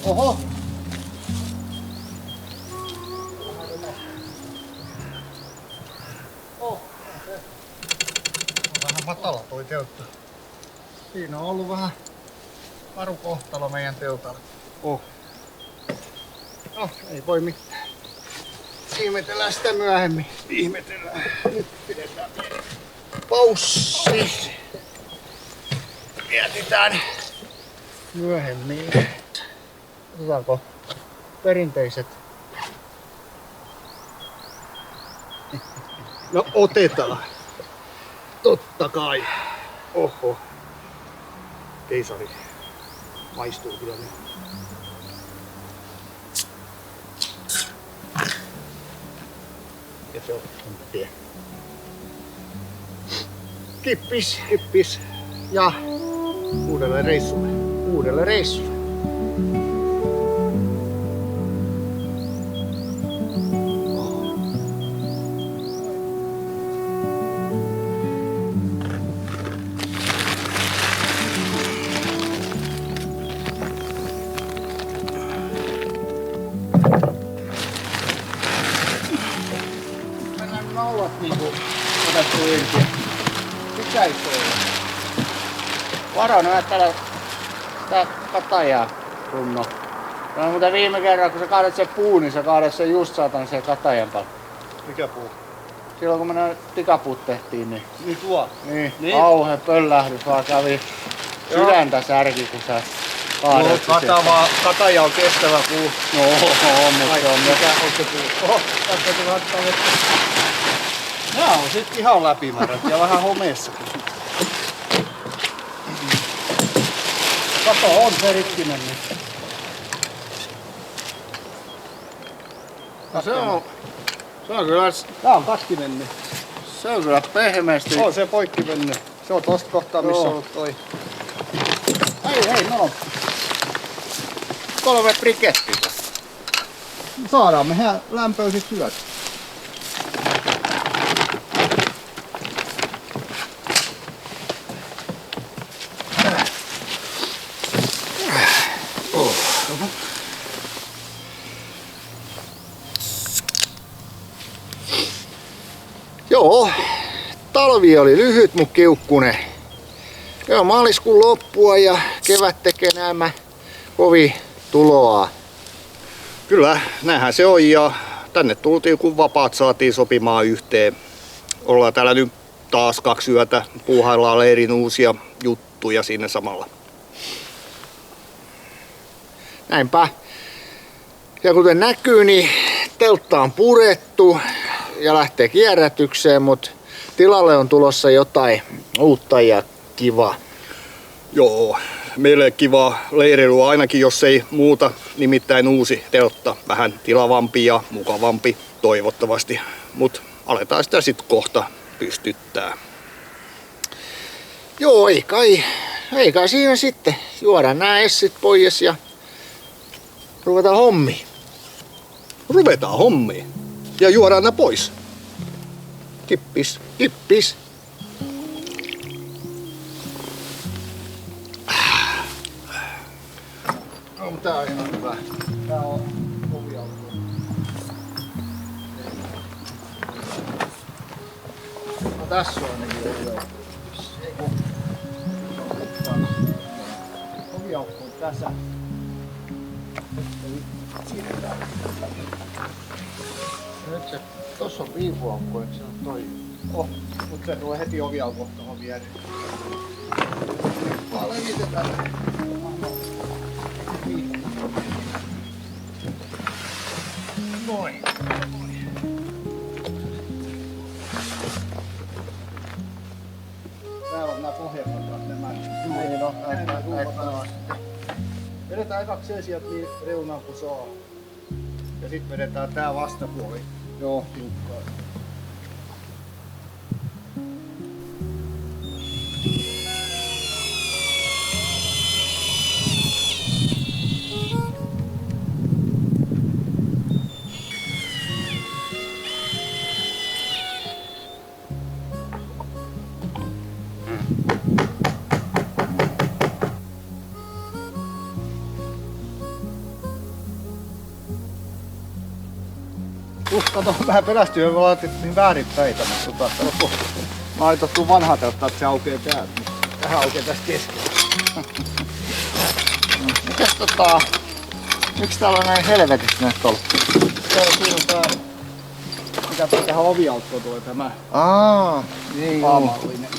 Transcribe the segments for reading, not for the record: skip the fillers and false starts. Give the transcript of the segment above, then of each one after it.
Oho! Oh, vähän matala toi teltta. Siinä on ollut vähän karu kohtalo meidän teltalla. Oh. No, ei voi mitään. Ihmetellään sitä myöhemmin. Ihmetellään. Nyt pidetään paussi. Mietitään myöhemmin. Otetaanko perinteiset? No otetaan. Totta kai. Oho. Keisari. Maistuu kyllä nyt. Ja se on tie. Kippis, hippis ja uudelle reissulle. Uudelle reissulle. Naulat niinku otettu irti. Sisäistöön. Varo näyttää tää katajaa kunno. No mutta viime kerran kun sä kaadat sen puun, niin sä kaadat sen just saatan sen katajan paljon. Mikä puu? Silloin kun me ne tikapuut tehtiin, niin... Niin tuo? Niin. Kauhe pöllähdys vaan kävi sydäntä särki kun sä kaadat kataja on kestävä puu. No mutta se on mikä on se puu? Oho, tästä kun laittaa vettä. Nää on sit ihan läpimärät ja vähän homeessakin. Kato on se rikki mennyt. No se on kyllä... Tää on katki mennyt. Se on kyllä pehmeästi. On se poikki mennyt. Se on tosta kohtaa missä on ollut toi. Hei, no. 3 brikettiä. Saadaan me lämpöiset syöt. Joo, talvi oli lyhyt mut kiukkunen. Joo, maaliskuun loppua ja kevät tekee nämä kovin tuloa. Kyllä, näinhän se on ja tänne tultiin kun vapaat saatiin sopimaan yhteen. Ollaan täällä nyt taas 2 yötä, puuhaillaan leirin uusia juttuja siinä samalla. Näinpä. Ja kuten näkyy, niin teltta on purettu ja lähtee kierrätykseen, mutta tilalle on tulossa jotain uutta ja kivaa. Joo, meille kiva leireilyä ainakin jos ei muuta, nimittäin uusi teltta. Vähän tilavampi ja mukavampi toivottavasti, mutta aletaan sitä sitten kohta pystyttää. Joo, ei kai siinä sitten. Juodaan nämä essit pois ja ruvetaan hommiin. Ruvetaan hommiin ja juodaan ne pois. Kippis, kippis. No, tää on ihan hyvä. Tää on oviauto. No tässä on ainakin Oviaukko on tässä. nyt se, tossa on viivuaukko, eikö se ole toi? Oh, mut se tulee heti oviaukko tohon viereen. Vaan levitetään. Noin. Täällä on nää pohjakotat, nämä. Niin, no, Vedetään ekaksi se sieltä niin reunaan kuin saa. Ja sit vedetään tää vastapuoli. joo. Tiukkaan. Kato, vähän pelästyin ja me laitettiin väärinpäin tämä. Mä laitettu vanhaa teltta, että se aukeaa täältä. Tähän aukeaa tästä keskellä. Mikäs miksi täällä on näin helvetissä näitä tolppia? Siinä on tää, mikä tähän oviaukkoon tulee tämä Niin A-mallinen.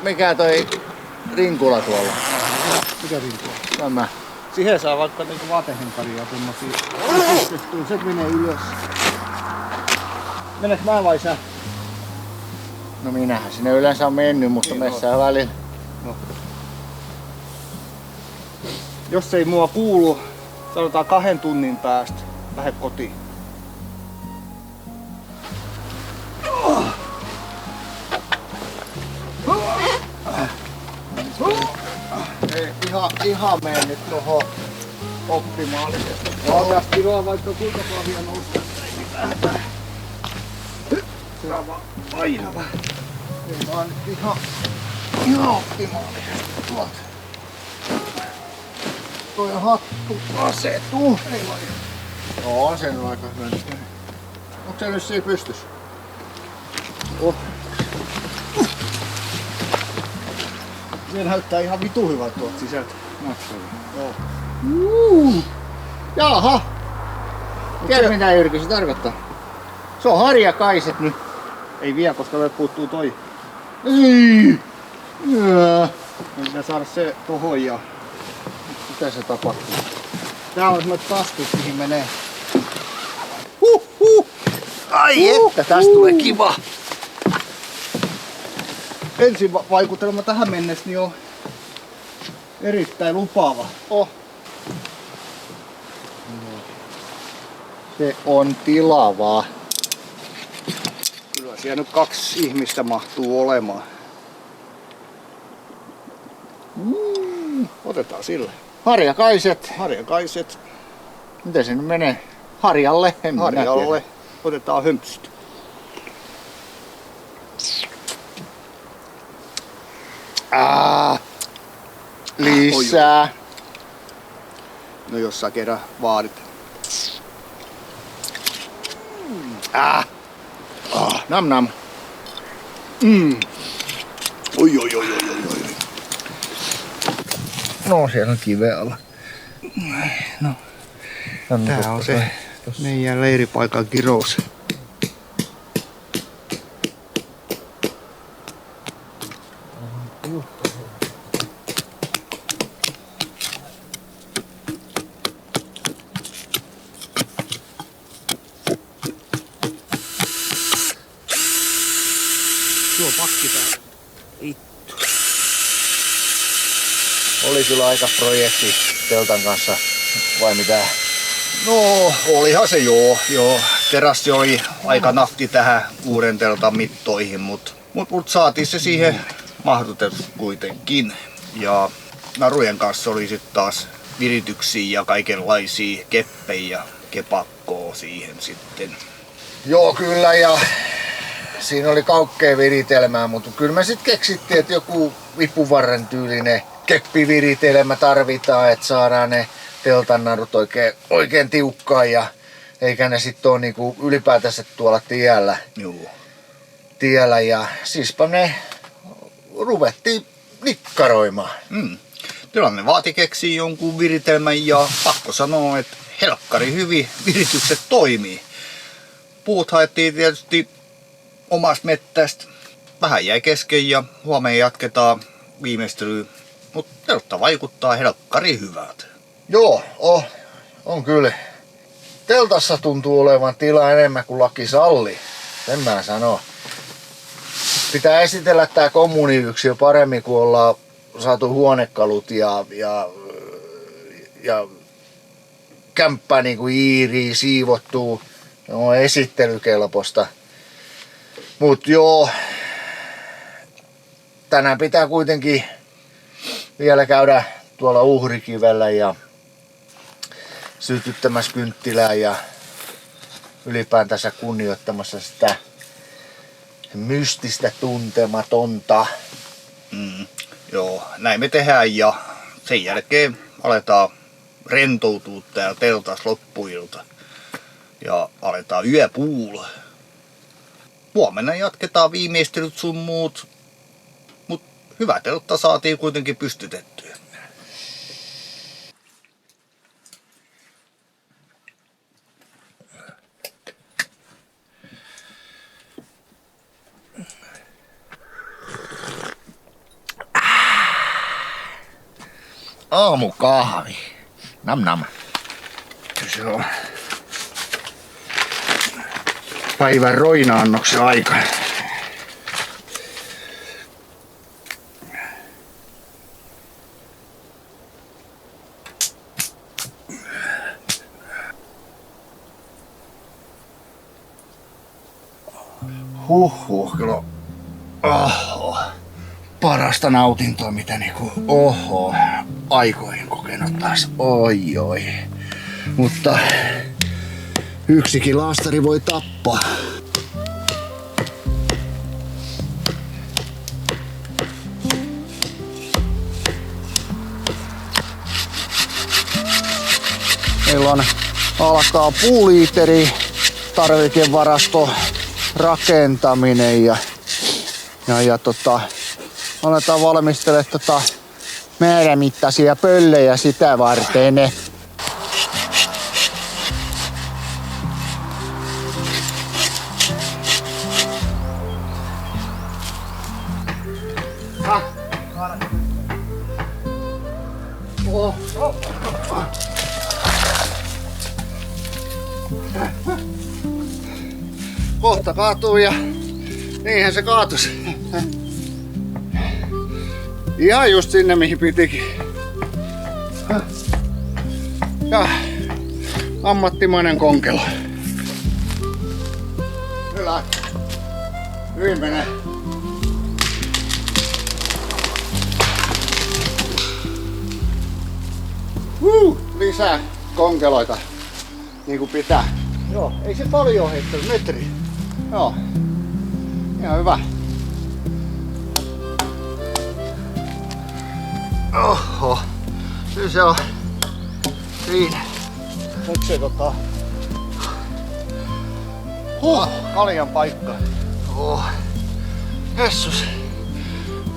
Mikä toi rinkula tuolla? Mikä rinkula? Tämä. Siihen saa vaikka niinku vaatehenkaria ja tommosia. Se menee ylös. Menes mä vai sä? No minähän sinne yleensä on mennyt, mutta Niin messään välillä. No. Jos ei mua kuulu, sanotaan 2 tunnin päästä, lähde kotiin. Ei ihan mene nyt tuohon optimaalisesti. Tästä kiloa vaikka kuinka paljon nostaa, ei mitään. Se on vaan painava. Ei vaan nyt ihan optimaalisesti tuolta. Toi hattu asetuu. Ei vaan. No on se nyt aika hyvä. Onko se nyt siinä pystyssä? Se näyttää ihan vitu hyvä tuolta sisältä. Joo. Jaha! Tiedätkö mitä Jyrki se tarkoittaa? Se on harjakaiset nyt. Ei vielä, koska meiltä puuttuu toi. Ei! Me pitää saada se tohon ja... Mitä se tapahtuu? Tää on semmoset taskut, mihin menee. Ai että, tästä tulee kiva! Ensin vaikutelma tähän mennessä niin on erittäin lupaava. Se on tilavaa. Kyllä siellä nyt 2 ihmistä mahtuu olemaan. Otetaan sille. Harjakaiset. Harjakaiset Miten se nyt menee? Harjalle. En minä harjalle. tiedä. Otetaan hömpsyt. Lisää. No jos sä kerran vaadit. Nam nam. Oi. No siellä on kiveä alla. No. Tää on se meidän leiripaikan kirous. Tuo pakki täällä. Oli kyllä aika projekti teltan kanssa, vai mitä? No, olihan se joo. Terassi oli aika nafti tähän uuden teltan mittoihin, mut saatiin se siihen mahdutettu kuitenkin. Ja narujen kanssa oli sitten taas virityksiä ja kaikenlaisia keppejä ja kepakkoa siihen sitten. Joo kyllä, ja siinä oli kaukkea viritelmää, mutta kyllä me sitten keksittiin, että joku vipuvarren tyylinen keppiviritelmä tarvitaan, että saadaan ne teltan narut oikein tiukkaan ja eikä ne sitten ole niinku ylipäätänsä tuolla tiellä ja siispä ne ruvettiin nikkaroimaan. Tilanne vaati keksiä jonkun viritelmän ja pakko sanoa, että helkkari hyvin viritykset toimii. Puut haettiin tietysti omasta mettästä. Vähän jäi kesken ja huomenna jatketaan viimeistelyä. Mutta teltta vaikuttaa helkkari hyvältä. Joo, on kyllä. Teltassa tuntuu olevan tilaa enemmän kuin laki sallii. Sen mä sanon. Pitää esitellä tää kommuniyksiö paremmin, kun ollaan saatu huonekalut ja kämppää niinku iiriä, siivottuu. No, esittelykelpoista. Mut joo, tänään pitää kuitenkin vielä käydä tuolla Uhrikivellä ja sytyttämässä kynttilää ja ylipäätänsä kunnioittamassa sitä mystistä tuntematonta. Joo, näin me tehdään ja sen jälkeen aletaan rentoutua täällä teltas loppuilta. ja aletaan yöpuul. Huomenna jatketaan viimeistelyt sun muut, mut hyvä teltta saatiin kuitenkin pystytettyä. Aamukahvi. Nam nam. Se on päivän roina-annoksen aika. Huhhuh, kyllä. Oho. Parasta nautintoa, mitä niinku aikoihin kokenut taas. Oi. Mutta yksikin laastari voi tappaa. Meillä alkaa puuliiteri, tarvikevarasto, rakentaminen ja aletaan valmistelemaan määrämittaisia pöllejä sitä varten. Kohta kaatuu ja niinhän se kaatus. Ihan just sinne mihin pitikin. Ja ammattimainen konkelo. Kyllä. Hyvin menee. Lisää konkeloita. Niin kuin pitää. Joo, ei se paljon heittänyt, metri. Joo. Ihan hyvä. Oho. Nyt se on siinä. Nyt se kaljan paikka. Jessus.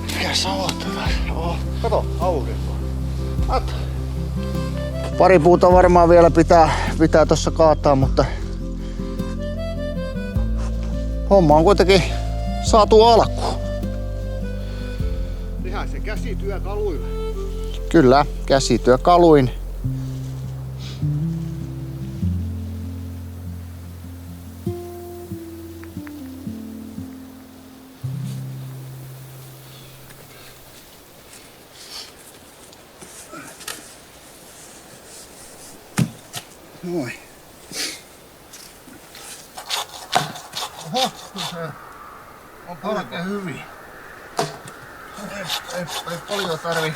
Mikä savotta taas? Kato, aurinko. Kato. Pari puuta varmaan vielä pitää tossa kaataa, mutta homma on kuitenkin saatu alkuun. Tehdään se käsityökaluilla. Kyllä, käsityökaluin. Noin. Oho, se on oikein hyvin. Ei paljon tarvii.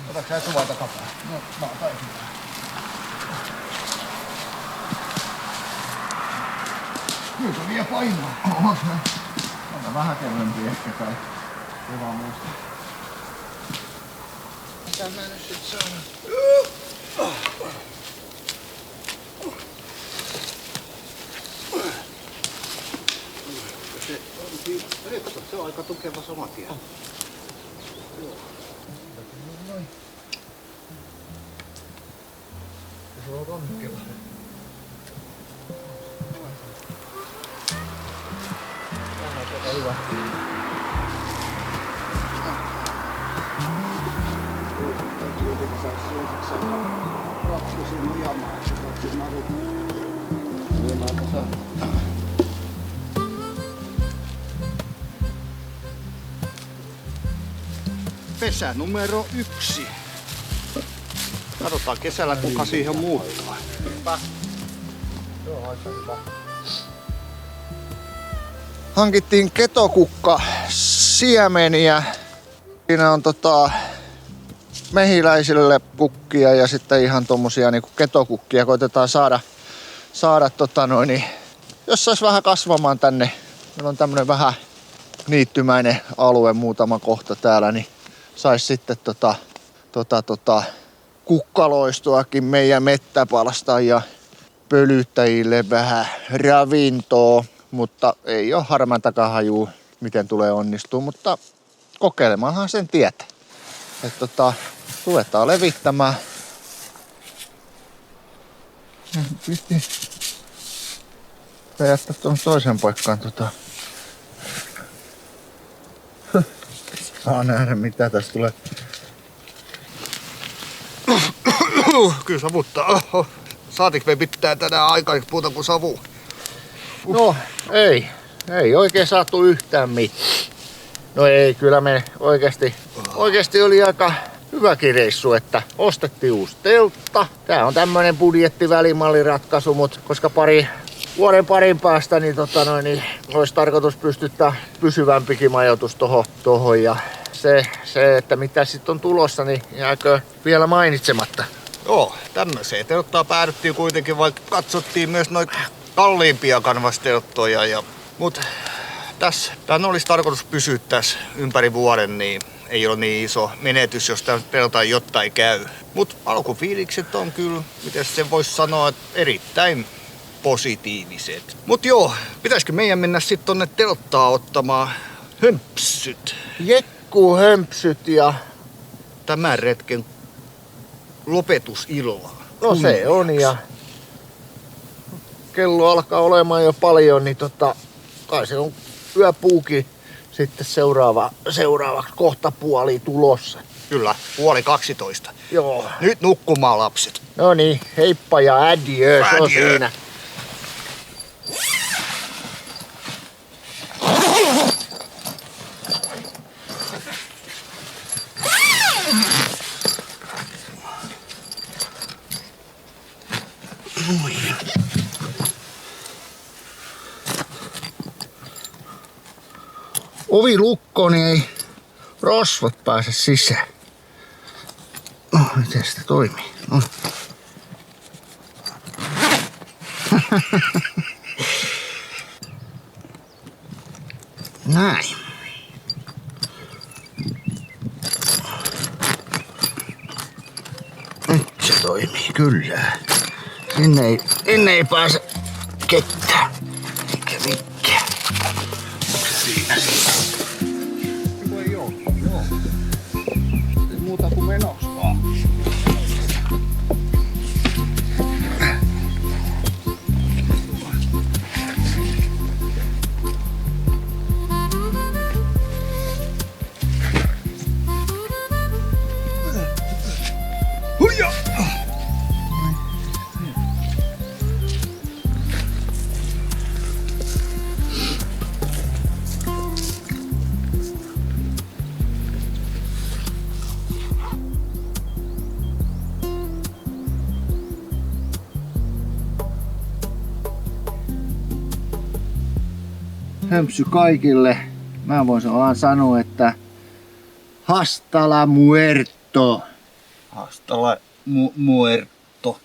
Otatko sä tuvalta kapaa? No, mä taisin. Nyt on vielä painoa. Ota vähän kevyempi ehkä tai hyvä muista. Mitä mä nyt sit sanon? Se on aika tukeva saman tien. Noin. Se on ronkeva. Hyvä. Pesä numero 1. Katsotaan kesällä kuka siihen muuttaa. Hankittiin ketokukka siemeniä. Siinä on mehiläisille kukkia ja sitten ihan tommosia niinku ketokukkia koitetaan saada jos sais vähän kasvamaan tänne. Meillä on tämmönen vähän niittymäinen alue, muutama kohta täällä, niin sais sitten kukkaloistoakin meidän mettäpalsta ja pölyttäjille vähän ravintoa, mutta ei ole harmantakaan hajua, miten tulee onnistua, mutta kokeilemaanhan sen tietää. Ruvetaan levittämään. Piti jättää tuon toisen paikkaan Saa nähdä mitä tästä tulee. Kyllä savuttaa. Saatiinko me pitää tänään aikaa puhuta kuin savu? No ei oikein saatu yhtään mitään. No ei, kyllä me oikeasti oli aika hyväkin reissu, että ostettiin uusi teltta. Tää on tämmönen budjettivälimalliratkaisu, mutta koska vuoden parin päästä niin, olisi tarkoitus pystyttää pysyvämpikin majoitus tohon ja se, että mitä sitten on tulossa, niin jääkö vielä mainitsematta. Joo, tämmöiseen telttaa päädyttiin kuitenkin, vaikka katsottiin myös noita kalliimpia kanvastelttoja. Mut tän olisi tarkoitus pysyä tässä ympäri vuoden, niin ei ole niin iso menetys, jos tän teltan jotain käy. Mut alkufiilikset on kyllä, miten sen voisi sanoa, erittäin positiiviset. Mut joo, pitäisikö meidän mennä sitten tonne telttaa ottamaan hömpsyt? Jekkuhömpsyt ja... Tämän retken lopetusillalla. No se on ja... Kello alkaa olemaan jo paljon, niin kai se on yöpuukin sitten seuraavaksi kohta puoli tulossa. Kyllä, 11:30. Joo. Nyt nukkumaan lapset. No niin, heippa ja adieu, se on siinä. Ovi lukko, niin ei rosvot pääse sisään. No, miten sitä toimii? No. Näin. Nyt se toimii kyllä. Sinne ei pääse ketään. Eikä mikään. Siinä. Joo. Ei muuta kuin menoksi vaan. Huija! Hömpsy kaikille. Mä voisin vaan sanoa, että hasta la muerto. Hasta la muerto.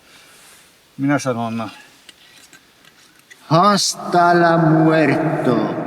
Minä sanon Hasta la muerto.